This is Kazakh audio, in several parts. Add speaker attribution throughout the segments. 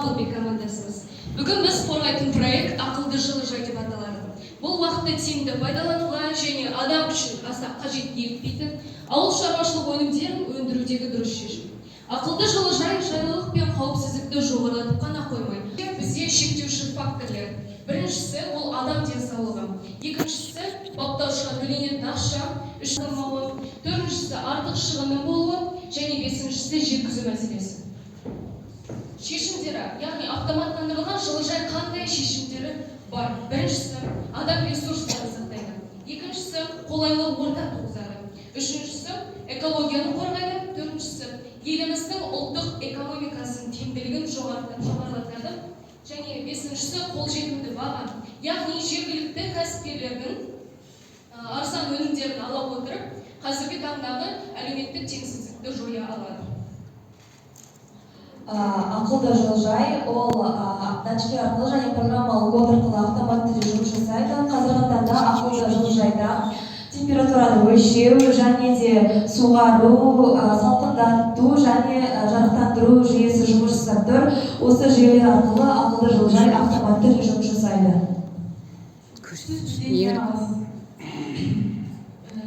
Speaker 1: Ақылбек командасымыз. Бүгін біз қорғайтын проект ақылды жылыжай деп аталады. Бұл уақытты тиімді пайдалануға және адам үшін аса қажет етпейтін ауыл шаруашылық өнімдерін өндірудегі дұрыс шешім. Ақылды жылыжай жайлылық пен қауіпсіздікті жоғарылатып қана қоймай, бізде шектеуші факторлар. Біріншісі ол адам денсаулығы, екіншісі баптаушыға төленетін ақша, төртіншісі артық шығынның болуы және бесіншісі жеткізу мәселесі. Шешімдері, яғни автоматтандырылған жылыжай қандай шешімдері бар? Біріншісі адам ресурстарын сақтайды, екіншісі қолайлы орта туғызады, үшіншісі экологияны қорғайды, төртіншісі еліміздің ұлттық экономикасының тиімділігін жоғарылатады және бесіншісі қолжетімді баға, яғни жергілікті кәсіпкерлердің арзан өнімдерін ала отырып, қазіргі таңдағы әлеуметтік теңсіздікті жоя алады.
Speaker 2: Ақылды жылыжай ол датчиктер арқылы және программалық код арқылы автоматты жұмыс жасайды. Қазіргі таңда ақылды жылыжайда температураны өлшеу және де суғару, салқындату және жарықтандыру жүйесі жұмыс жасап тұр. Осы жүйелер арқылы ақылды жылыжай автоматты жұмыс жасайды.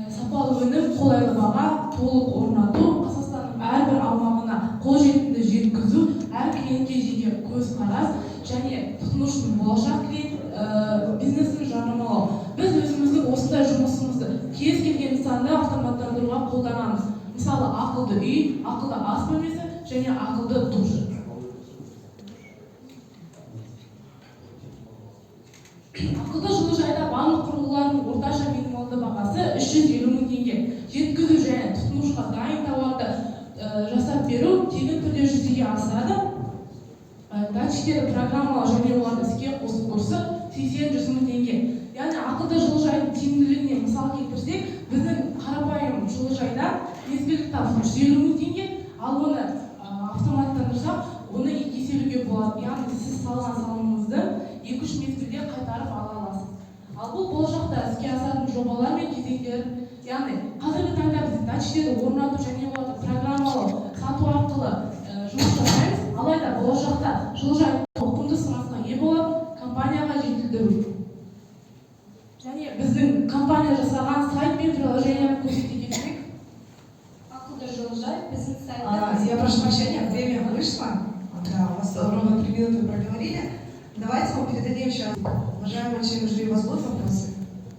Speaker 3: Сапалы өнім, қолайлы баға, толық орнату, Қазақстанның әрбір аумағына қолжетімді жеткізу, әр клиентке жеке көзқарас және тұтынушының болашақ клиент бизнесін жарнамалау. Біз өзіміздің осындай жұмысымызды кез келген нысанды автоматтандыруға қолданамыз. Мысалы, ақылды үй, ақылды ас бөлмесі және ақылды душ. Ақылды жылыжайда барлық құрылғылардың орташа минималды бағасы 350 мың теңге. Жеткізу және тұтынушыға дайын тауарды жасап беру тегін түрде жүзеге асады. Датчиктерді программалау және оларды іске қосу курсы 80-100 мың теңге. Яғни ақылды жылыжайдың тиімділігіне мысал келтірсек, біздің қарапайым жылыжайда мезгілдік табыс 150 мың теңге, ал оны автоматтандырсақ, оны 2 еселеуге болады. Яғни сіз салған салымыңызды 2-3 мезгілде қайтарып ала аласыз. Ал бұл болашақта іске асатын жобалар мен кезеңдер, яғни қазіргі таңда біз датчиктерді орнату және оларды программалау, сату арқылы жұмыс жасаймыз. Алайда болашақта жылыжай ауқымды сұранысқа ие болатын компанияға жетілдіру. Және біздің компания жасаған сайт пен приложениені көрсете кетсек.
Speaker 2: Ақылды жылыжай біздің сайтта.
Speaker 4: Я прошу прощения, время вышло. Да, у вас ровно 3 минуты проговорили. Давайте мы передадим сейчас. Уважаемые члены жюри, у вас будут вопросы?